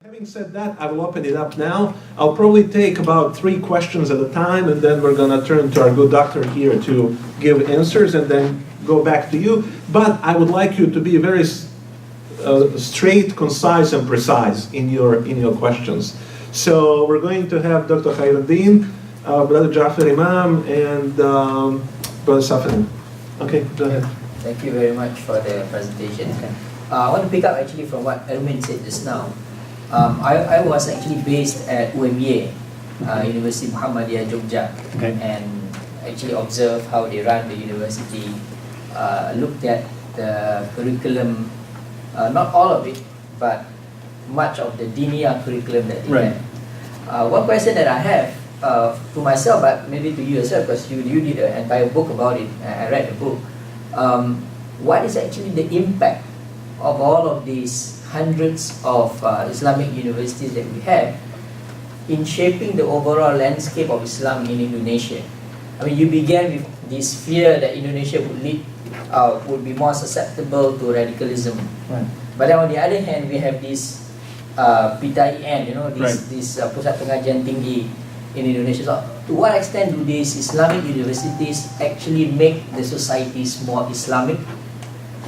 Having said that, I will open it up now. I'll probably take about 3 questions at a time, and then we're going to turn to our good doctor here to give answers, and then go back to you. But I would like you to be very straight, concise, and precise in your questions. So we're going to have Dr. Khairuddin, Brother Jafar Imam, and Brother Safin. Okay, go ahead. Thank you very much for the presentation. I want to pick up actually from what Erwin said just now. I was actually based at UMA, University Muhammadiyah Jogja, and actually observed how they run the university, looked at the curriculum, not all of it, but much of the Dinia curriculum that they had. One question that I have to myself, but maybe to you as well, because you did an entire book about it, I read the book. What is actually the impact of all of these hundreds of Islamic universities that we have in shaping the overall landscape of Islam in Indonesia? I mean, you began with this fear that Indonesia would be more susceptible to radicalism. But then on the other hand, we have this PTIN, this Pusat Pengajian Tinggi in Indonesia. So to what extent do these Islamic universities actually make the societies more Islamic,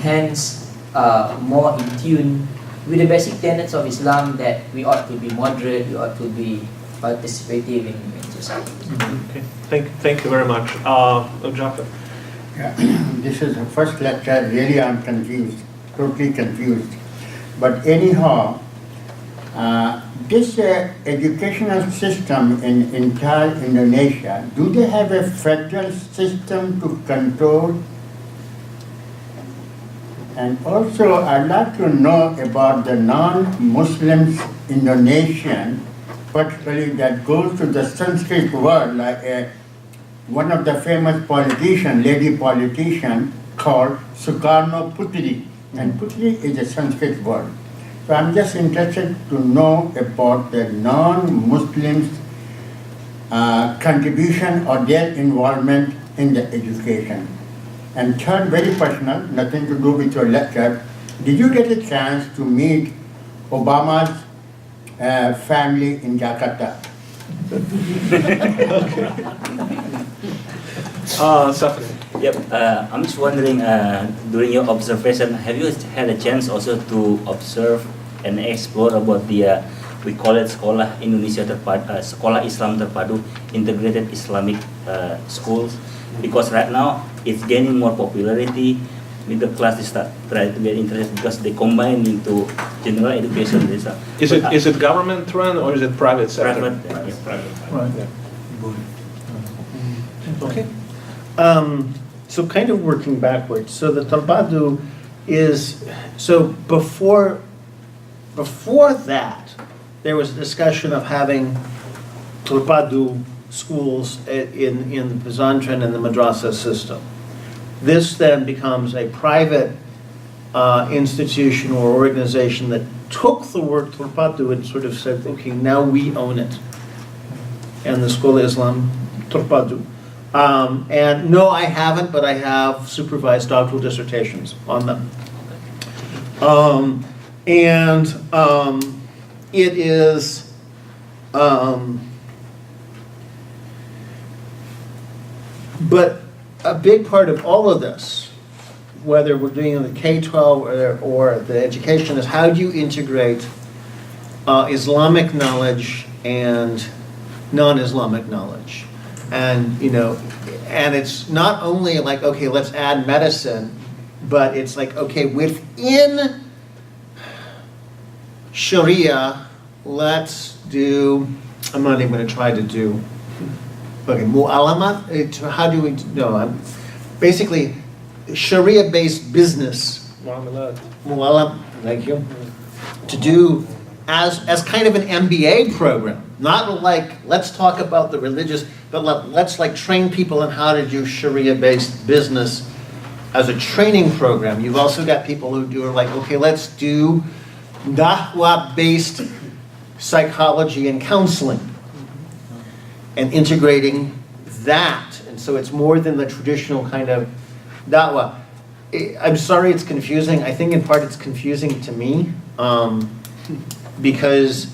hence more in tune with the basic tenets of Islam, that we ought to be moderate, we ought to be participative in society? Okay, thank you very much. Jafar. Yeah. This is the first lecture, really I'm confused, totally confused. But anyhow, this educational system in entire Indonesia, do they have a federal system to control? And also, I'd like to know about the non-Muslims Indonesian, particularly that goes to the Sanskrit world, like one of the famous politicians, lady politician, called Sukarno Putri. And Putri is a Sanskrit word. So I'm just interested to know about the non-Muslims' contribution or their involvement in the education. And third, very personal, nothing to do with your lecture. Did you get a chance to meet Obama's family in Jakarta? Yep. I'm just wondering, during your observation, have you had a chance also to observe and explore about the we call it Sekolah Indonesia Terpadu, Sekolah Islam Terpadu, integrated Islamic schools? Because right now it's gaining more popularity. Middle class is trying to get interested because they combine into general education. Is it government run or is it private sector? Private. Yes, private. Right. Yeah. Okay. So kind of working backwards. So the Terpadu is, so before that, there was a discussion of having Terpadu schools in the Pesantren and the madrasa system. This then becomes a private institution or organization that took the word Terpadu and sort of said, okay, now we own it. And the Sekolah Islam Terpadu. And no, I haven't, but I have supervised doctoral dissertations on them. It is, but a big part of all of this, whether we're doing in the K-12 or the education, is how do you integrate Islamic knowledge and non-Islamic knowledge? And, and it's not only like, okay, let's add medicine, but it's like, okay, within Sharia, let's do, I'm not even going to try to do, okay, mu'alamat, how do we, no, basically, Sharia-based business, mu'alam, thank you, to do as kind of an MBA program. Not like, let's talk about the religious, but let's like train people on how to do Sharia-based business as a training program. You've also got people who do like, okay, let's do da'wah-based psychology and counseling and integrating that. And so it's more than the traditional kind of da'wah. I'm sorry it's confusing. I think in part it's confusing to me. because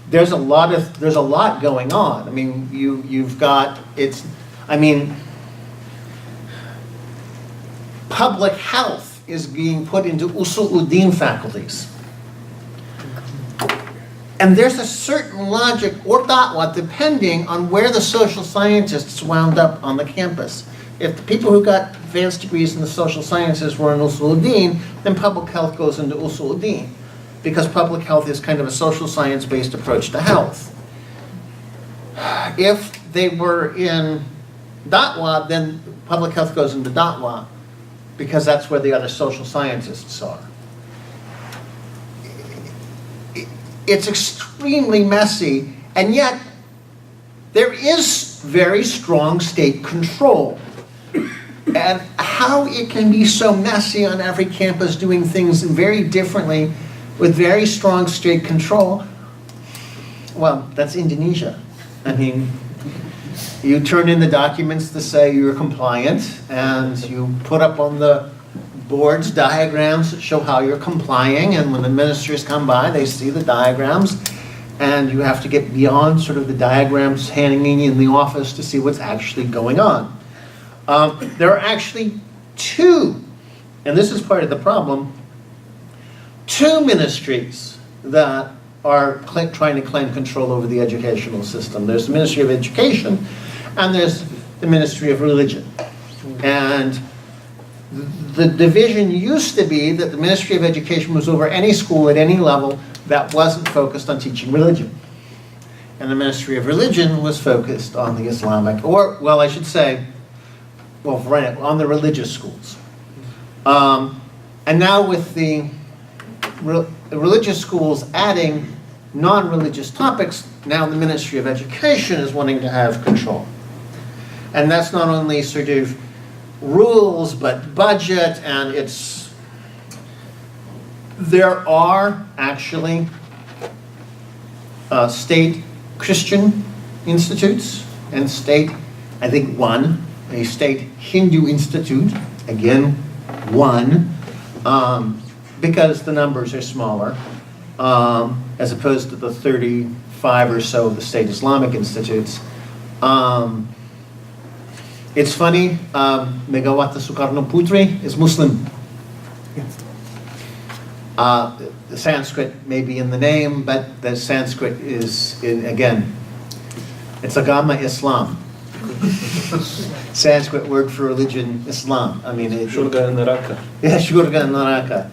there's a lot going on. I mean, you've got, public health is being put into Usuluddin faculties. And there's a certain logic or da'wah depending on where the social scientists wound up on the campus. If the people who got advanced degrees in the social sciences were in Usuluddin, then public health goes into Usuluddin, because public health is kind of a social science-based approach to health. If they were in da'wah, then public health goes into da'wah, because that's where the other social scientists are. It's extremely messy, and yet there is very strong state control. And how it can be so messy on every campus, doing things very differently with very strong state control, well, that's Indonesia. I mean, you turn in the documents to say you're compliant, and you put up on the boards diagrams that show how you're complying, and when the ministers come by, they see the diagrams, and you have to get beyond sort of the diagrams hanging in the office to see what's actually going on. There are actually two, and this is part of the problem, two ministries that are trying to claim control over the educational system. There's the Ministry of Education, and there's the Ministry of Religion. And the division used to be that the Ministry of Education was over any school at any level that wasn't focused on teaching religion. And the Ministry of Religion was focused on the Islamic, or, well, I should say, well, right, on the religious schools. And now with the religious schools adding non-religious topics, now the Ministry of Education is wanting to have control. And that's not only sort of rules, but budget, and there are actually state Christian institutes and state, I think a state Hindu institute, again, because the numbers are smaller, as opposed to the 35 or so of the state Islamic institutes. It's funny, Megawati Soekarno Putri is Muslim. The Sanskrit may be in the name, but the Sanskrit is, again, it's Agama Islam. Sanskrit word for religion, Islam. I mean, Shurga and Naraka. Yeah, Shurga and Naraka.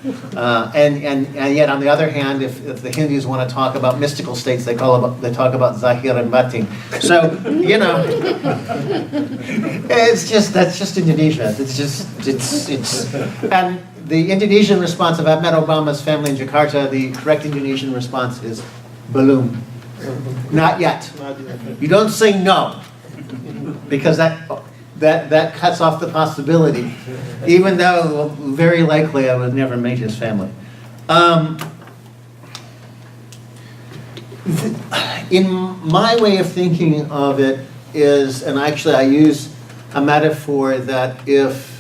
And yet, on the other hand, if the Hindus want to talk about mystical states, they talk about Zahir and Batin. So, you know, that's just Indonesia. It's and the Indonesian response, if I've met Obama's family in Jakarta, the correct Indonesian response is belum. Not yet. You don't say no, because that cuts off the possibility, even though very likely I would never meet his family. In my way of thinking of it is, and actually I use a metaphor that if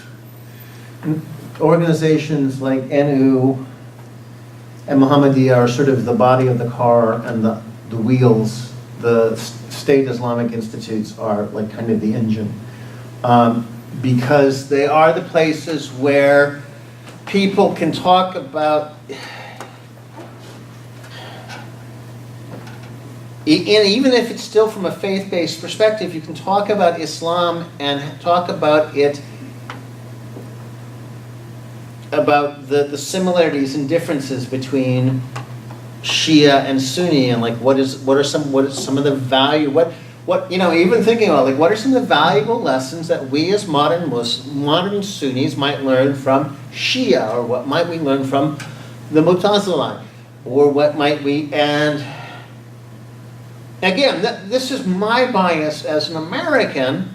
organizations like NU and Muhammadiyah are sort of the body of the car and the wheels, the state Islamic institutes are like kind of the engine. Because they are the places where people can talk about, even if it's still from a faith-based perspective, you can talk about Islam and talk about it, about the similarities and differences between Shia and Sunni, and like what are some of the value, what even thinking about like what are some of the valuable lessons that we as modern Sunnis might learn from Shia, or what might we learn from the Mu'tazila, or what might we, and again, this is my bias as an American.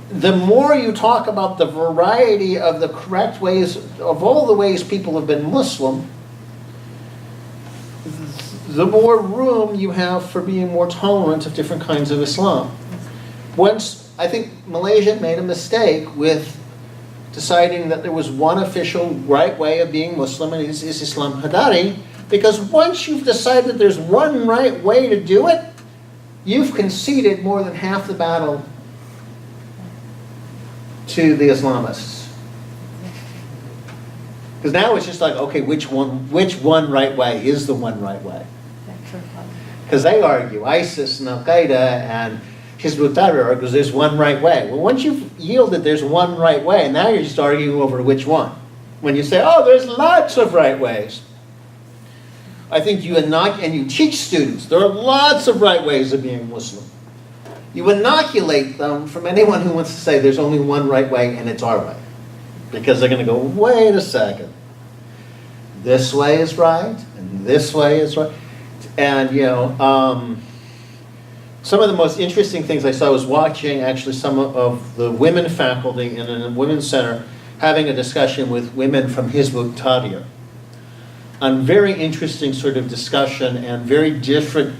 The more you talk about the variety of the correct ways, of all the ways people have been Muslim, the more room you have for being more tolerant of different kinds of Islam. Once, I think Malaysia made a mistake with deciding that there was one official right way of being Muslim, and it is Islam Hadari, Because once you've decided there's one right way to do it, you've conceded more than half the battle to the Islamists. Because now it's just like, okay, which one right way is the one right way? Because they argue, ISIS and Al-Qaeda and Hizb ut-Tahrir argues there's one right way. Well, once you've yielded there's one right way, now you're just arguing over which one. When you say, oh, there's lots of right ways. I think you teach students, there are lots of right ways of being Muslim. You inoculate them from anyone who wants to say there's only one right way and it's our way. Because they're going to go, wait a second. This way is right, and this way is right. And, some of the most interesting things I saw was watching actually some of the women faculty in a women's center having a discussion with women from Hizb ut-Tahrir. On very interesting sort of discussion and very different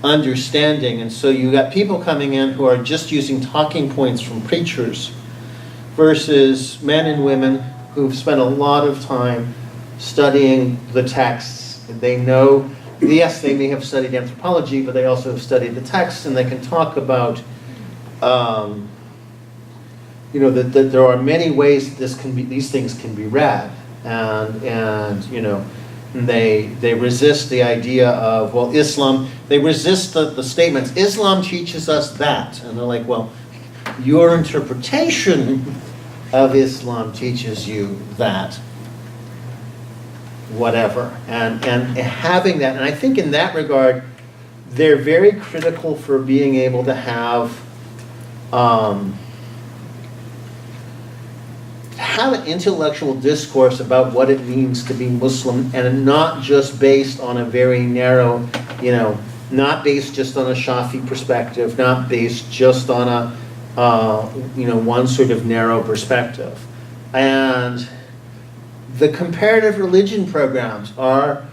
understanding. And so you got people coming in who are just using talking points from preachers versus men and women who've spent a lot of time studying the texts. They know, yes, they may have studied anthropology, but they also have studied the texts, and they can talk about, that there are many ways these things can be read, and they resist the idea of, well, Islam. They resist the statements. Islam teaches us that, and they're like, well, your interpretation of Islam teaches you that. Whatever, and having that, and I think in that regard, they're very critical for being able to have an intellectual discourse about what it means to be Muslim, and not just based on a very narrow, not based just on a Shafi perspective, not based just on a one sort of narrow perspective, and the comparative religion programs are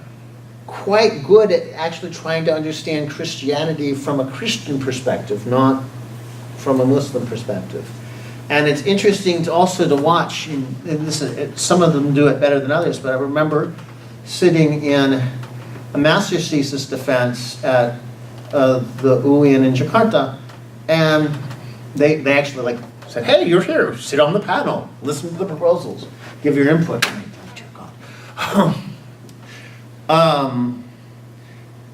quite good at actually trying to understand Christianity from a Christian perspective, not from a Muslim perspective. And it's interesting to watch, and some of them do it better than others, but I remember sitting in a master's thesis defense at the UIN in Jakarta, and they actually said, hey, you're here, sit on the panel, listen to the proposals, give your input.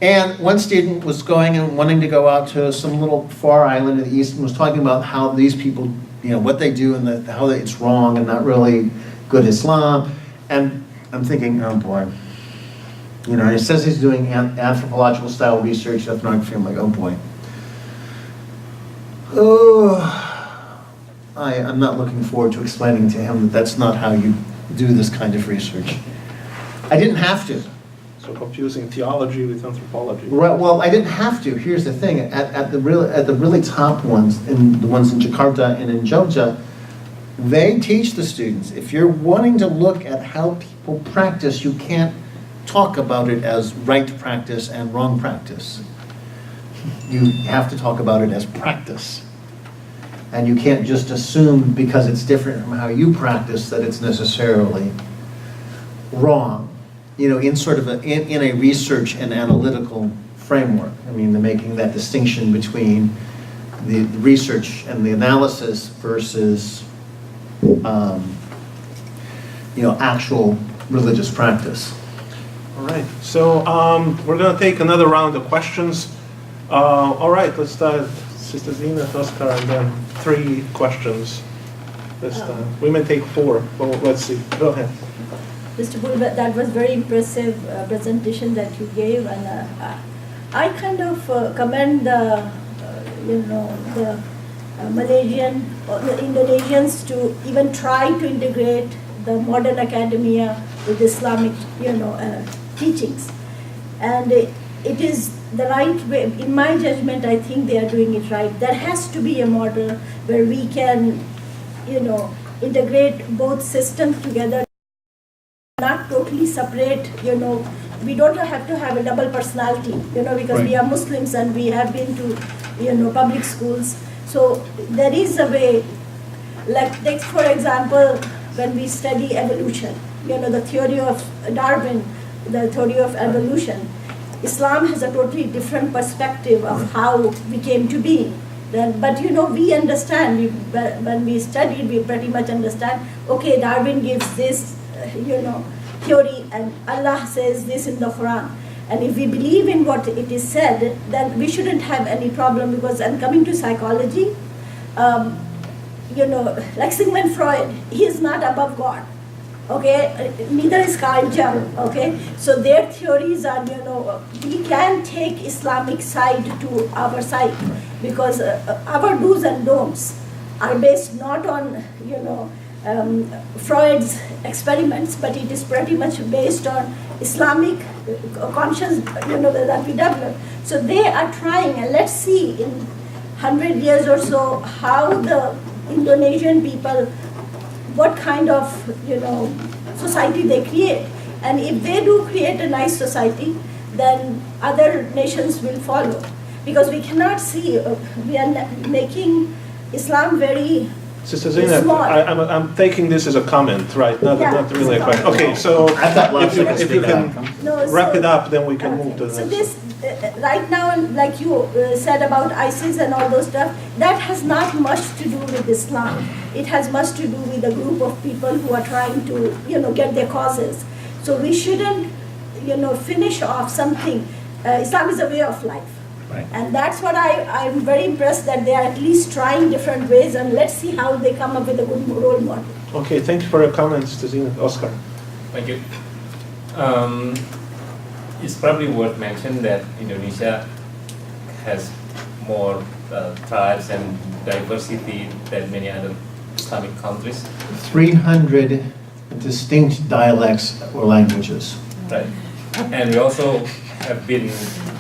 And one student was going and wanting to go out to some little far island in the east and was talking about how these people, what they do and how it's wrong and not really good Islam. And I'm thinking, oh boy. He says he's doing anthropological style research, ethnography. I'm like, oh boy. Oh, I'm not looking forward to explaining to him that that's not how you do this kind of research. I didn't have to. So confusing theology with anthropology. Right, well, I didn't have to. Here's the thing: at the really top ones, and the ones in Jakarta and in Jogja, they teach the students, if you're wanting to look at how people practice, you can't talk about it as right practice and wrong practice. You have to talk about it as practice. And you can't just assume because it's different from how you practice that it's necessarily wrong. In sort of in a research and analytical framework. I mean, they're making that distinction between the research and the analysis versus, actual religious practice. All right, so we're going to take another round of questions. All right, let's start. Sister Zina, Oscar, and then 3 questions this time. We may take 4, but let's see. Go ahead. Mr. Bull, that was very impressive presentation that you gave, and I kind of commend the Malaysian or the Indonesians to even try to integrate the modern academia with Islamic, teachings, and it is the right way. In my judgment, I think they are doing it right. There has to be a model where we can, integrate both systems together. Not totally separate, we don't have to have a double personality, because we are Muslims and we have been to, public schools. So there is a way, take for example, when we study evolution, the theory of Darwin, the theory of evolution. Islam has a totally different perspective of how we came to be. But we understand, when we studied, we pretty much understand, okay, Darwin gives this, theory, and Allah says this in the Quran. And if we believe in what it is said, then we shouldn't have any problem, because, and coming to psychology, like Sigmund Freud, he is not above God. Okay, neither is Carl Jung. Okay, so their theories are, we can take Islamic side to our side, because our do's and don'ts are based not on, Freud's experiments, but it is pretty much based on Islamic conscience, that we develop. So they are trying, and let's see in 100 years or so how the Indonesian people, what kind of society they create. And if they do create a nice society, then other nations will follow. Because we cannot see, we are making Islam very Sister Zainab, small. I'm taking this as a comment, right? Not really a question. Okay, so I thought lots of us if you did can that. wrap it up, then we can move to the So next. this, right now, like you said about ISIS and all those stuff, that has not much to do with Islam. It has much to do with a group of people who are trying to, get their causes. So we shouldn't, finish off something. Islam is a way of life. Right. And that's what I'm very impressed that they are at least trying different ways, and let's see how they come up with a good role model. Okay, thank you for your comments, Tazina. Oscar. Thank you. It's probably worth mentioning that Indonesia has more tribes and diversity than many other Islamic countries. 300 distinct dialects or languages. Right. And we also have been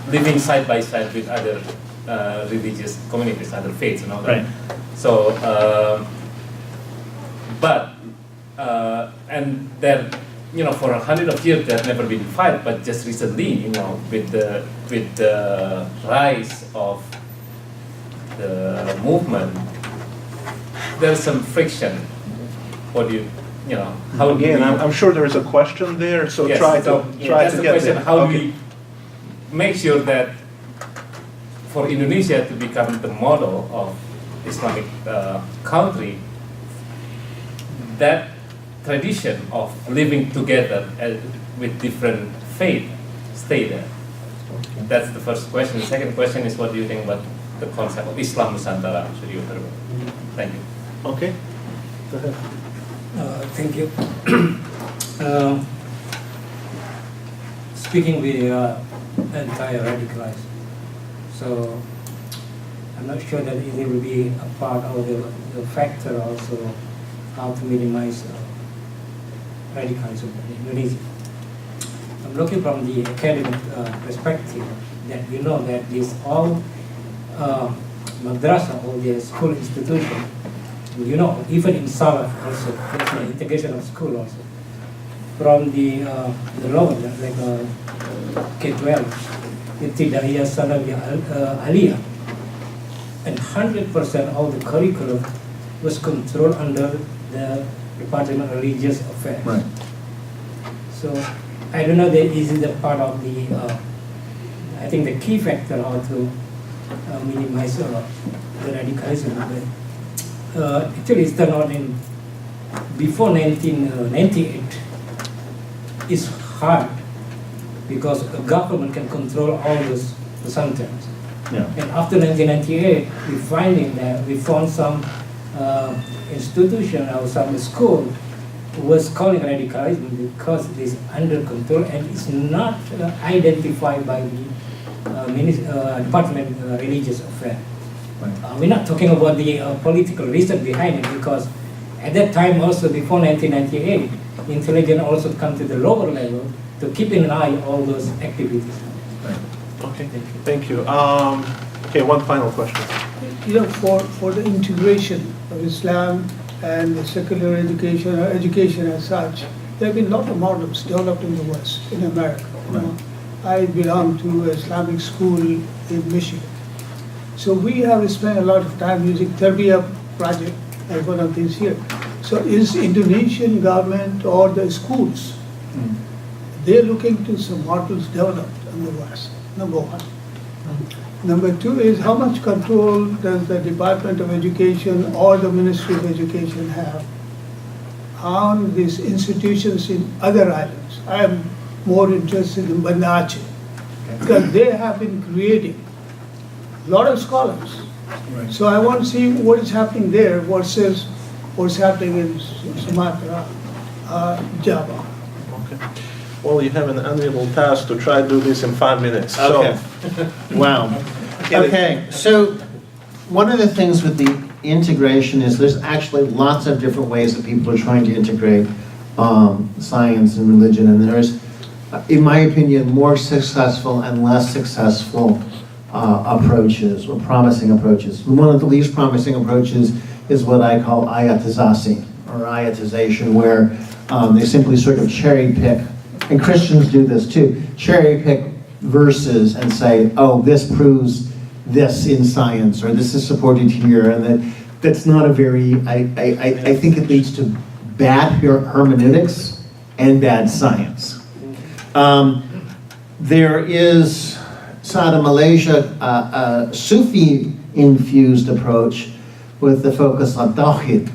living side by side with other religious communities, other faiths and all that. Right. So, and there, for 100 of years there have never been fight, but just recently, with the rise of the movement, there's some friction. What do you, how do Again, we, I'm sure there is a question there, so Yes, try so, to that's the get question. there. How do Okay. we make sure that for Indonesia to become the model of Islamic country, that tradition of living together with different faith stay there? That's the first question. The second question is, what do you think about the concept of Islam Nusantara? Should you heard about it? Thank you. Okay. Go ahead. Thank you. Speaking with anti-radicalized, so I'm not sure that it will be a part of the factor also how to minimize radicalism in Indonesia. I'm looking from the academic perspective that we know that this all madrasa or the school institution, even in Salah also, there's the integration of school also. From the lower, like K-12, Ibtidaiyah, Sanawiyah, Aliyah, and 100% of the curriculum was controlled under the Department of Religious Affairs. Right. So I don't know that is it a part of the, I think the key factor how to minimize the radicalism. Actually, it turned out in before 1998. It's hard because a government can control all those sometimes. Yeah. And after 1998, we found some institution or some school was calling radicalism because it is under control and it's not identified by the Department of Religious Affairs. Right. We're not talking about the political reason behind it, because at that time also before 1998, intelligence also come to the lower level to keep an eye on all those activities. Right. Okay, thank you. Okay, one final question. For the integration of Islam and the secular education or education as such, there have been a lot of models developed in the West, in America. I belong to an Islamic school in Michigan. So we have spent a lot of time using Tarbiyah project as one of these here. So is Indonesian government or the schools, they're looking to some models developed in the West, number one. Number two is how much control does the Department of Education or the Ministry of Education have on these institutions in other islands? I am more interested in Banda Aceh, because they have been creating a lot of scholars. Right. So I want to see what is happening there versus what's happening in Sumatra, Java. Okay. Well, you have an enviable task to try to do this in 5 minutes. Okay. So, Wow. Okay, so one of the things with the integration is there's actually lots of different ways that people are trying to integrate science and religion, and there's, in my opinion, more successful and less successful approaches, or promising approaches. One of the least promising approaches is what I call ayatization, or ayatization, where they simply sort of cherry pick, and Christians do this too, cherry pick verses and say, oh, this proves this in science, or this is supported here, and that's not a very, I think it leads to bad hermeneutics and bad science. There is, Sada Malaysia, a Sufi-infused approach with the focus on Tawhid.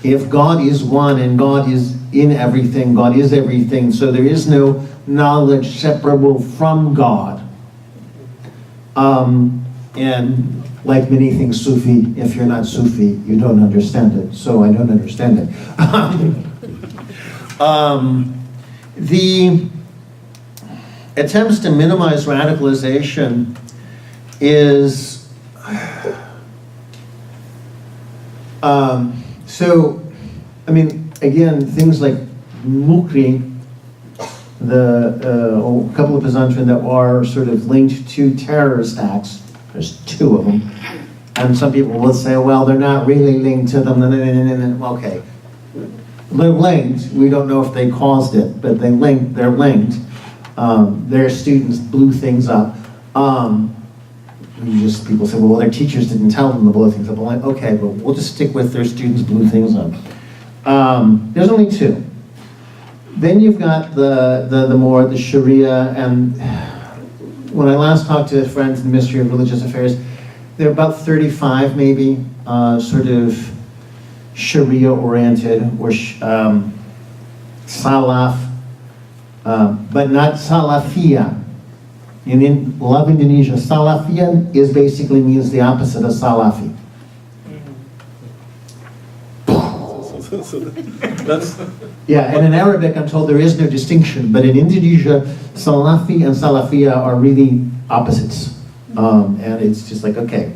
If God is one and God is in everything, God is everything, so there is no knowledge separable from God. And like many things Sufi, if you're not Sufi, you don't understand it, so I don't understand it. The attempts to minimize radicalization is so, I mean, again, things like Mukri, a couple of pesantren that are sort of linked to terrorist acts. There's two of them, and some people will say, well, they're not really linked to them. Okay, they're linked. We don't know if they caused it, but they're linked. Their students blew things up. People say, well, their teachers didn't tell them to blow things up. I'm like, okay, but we'll just stick with their students blew things up. There's only two. Then you've got the Sharia, and when I last talked to friends in the Ministry of Religious Affairs, there are about 35 maybe, sort of Sharia-oriented, or Salaf, but not Salafia. In Love Indonesia, Salafia basically means the opposite of Salafi. that's, Yeah, and in Arabic I'm told there is no distinction, but in Indonesia, Salafi and Salafia are really opposites. And it's just like, okay.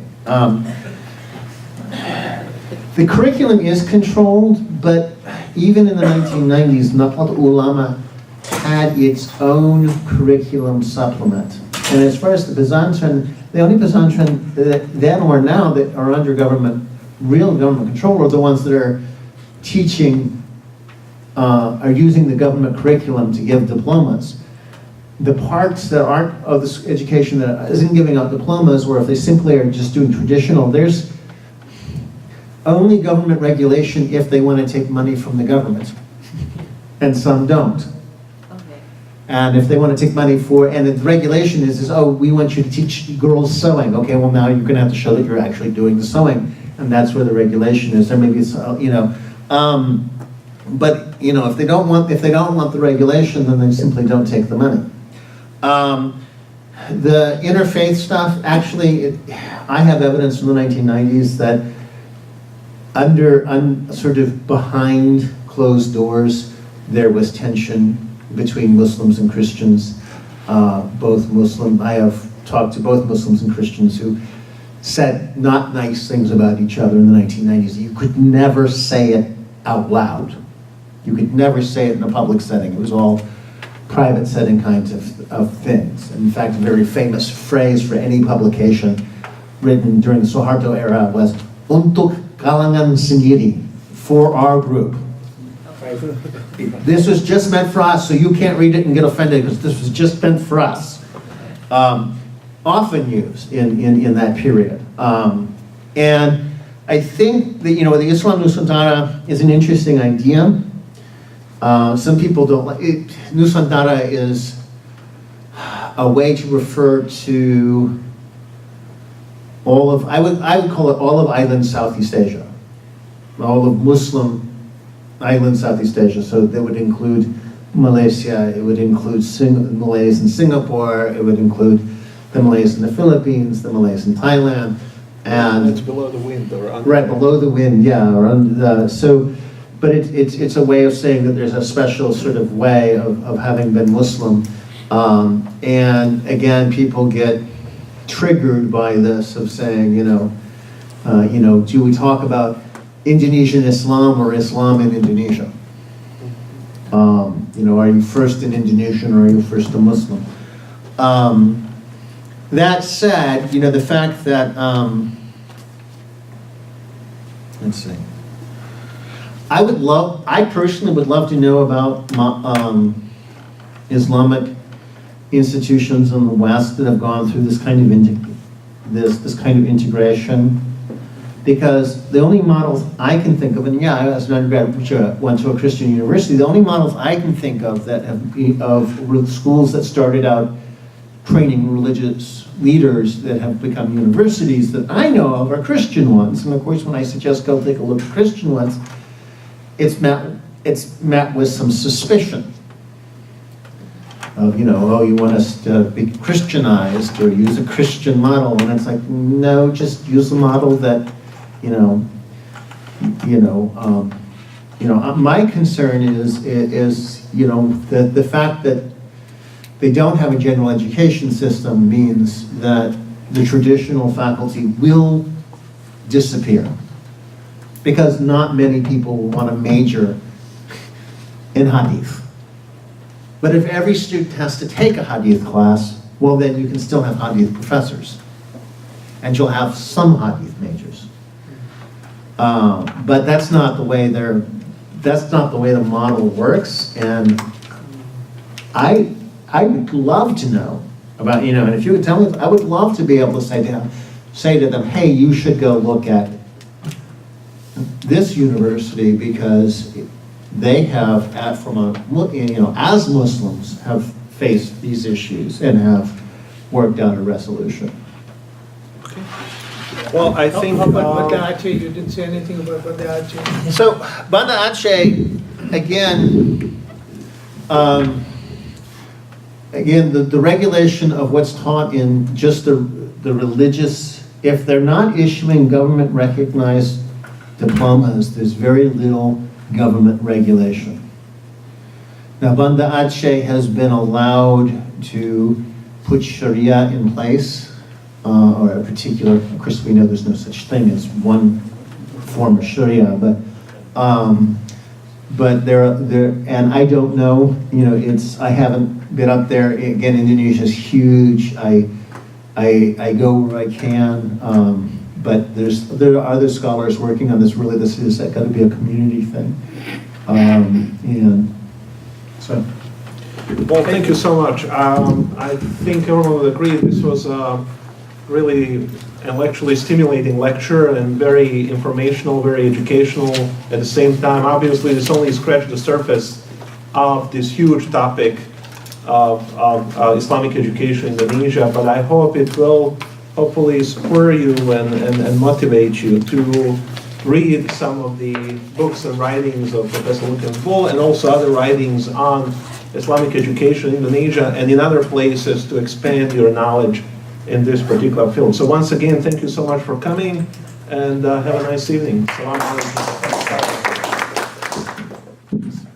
The curriculum is controlled, but even in the 1990s, Nahdlatul Ulama had its own curriculum supplement. And as far as the pesantren, the only pesantren then or now that are under real government control are the ones that are teaching, are using the government curriculum to give diplomas. The parts that aren't of this education that isn't giving out diplomas, or if they simply are just doing traditional, there's only government regulation if they want to take money from the government, and some don't. Okay. And if they want to take money and the regulation is, oh, we want you to teach girls sewing. Okay, well now you're going to have to show that you're actually doing the sewing, and that's where the regulation is. There may be, but if they don't want the regulation, then they simply don't take the money. The interfaith stuff, actually, I have evidence from the 1990s that sort of behind closed doors, there was tension between Muslims and Christians. I have talked to both Muslims and Christians who said not nice things about each other in the 1990s. You could never say it out loud. You could never say it in a public setting. It was all private setting kinds of things. In fact, a very famous phrase for any publication written during the Soeharto era was "Untuk kalangan sendiri," for our group. This was just meant for us, so you can't read it and get offended because this was just meant for us. Often used in that period. And I think that, the Islam Nusantara is an interesting idea. Some people don't like it. Nusantara is a way to refer to all of, I would call it all of island Southeast Asia. All of Muslim island Southeast Asia. So that would include Malaysia, it would include Malays in Singapore, it would include the Malays in the Philippines, the Malays in Thailand, and It's below the wind or under. right below the wind, yeah. Or under the, so, but it's a way of saying that there's a special sort of way of having been Muslim, and again, people get triggered by this of saying, do we talk about Indonesian Islam or Islam in Indonesia? Are you first an Indonesian or are you first a Muslim? That said, the fact that, let's see. I personally would love to know about Islamic institutions in the West that have gone through this kind of this kind of integration, because the only models I can think of, and yeah, as an undergrad which went to a Christian university, the only models I can think of that of schools that started out training religious leaders that have become universities that I know of are Christian ones. And of course, when I suggest go take a look at Christian ones, it's met with some suspicion of, you want us to be Christianized or use a Christian model, and it's like, no, just use a model that, my concern is the fact that they don't have a general education system means that the traditional faculty will disappear, because not many people want to major in hadith. But if every student has to take a hadith class, well, then you can still have hadith professors, and you'll have some hadith majors. But that's not the way the model works. And I would love to know about, and if you would tell me, I would love to be able to say to them, hey, you should go look at this university because they have, as Muslims, have faced these issues and have worked out a resolution. Well, I think. How about Banda Aceh? You didn't say anything about Banda Aceh. So Banda Aceh, again, the regulation of what's taught in just the religious, if they're not issuing government recognized diplomas, there's very little government regulation. Now, Banda Aceh has been allowed to put Sharia in place, or a particular, of course we know there's no such thing as one form of Sharia, but there, and I don't know, I haven't been up there. Again, Indonesia's huge. I go where I can, but there are other scholars working on this. Really, this is got to be a community thing, and so. Well, thank you so much. I think everyone would agree this was a really intellectually stimulating lecture and very informational, very educational at the same time. Obviously, this only scratched the surface of this huge topic of Islamic education in Indonesia, but I hope it will hopefully spur you and motivate you to read some of the books and writings of Professor Lukens-Bull and also other writings on Islamic education in Indonesia and in other places to expand your knowledge in this particular field. So once again, thank you so much for coming and have a nice evening. Assalamu alaikum.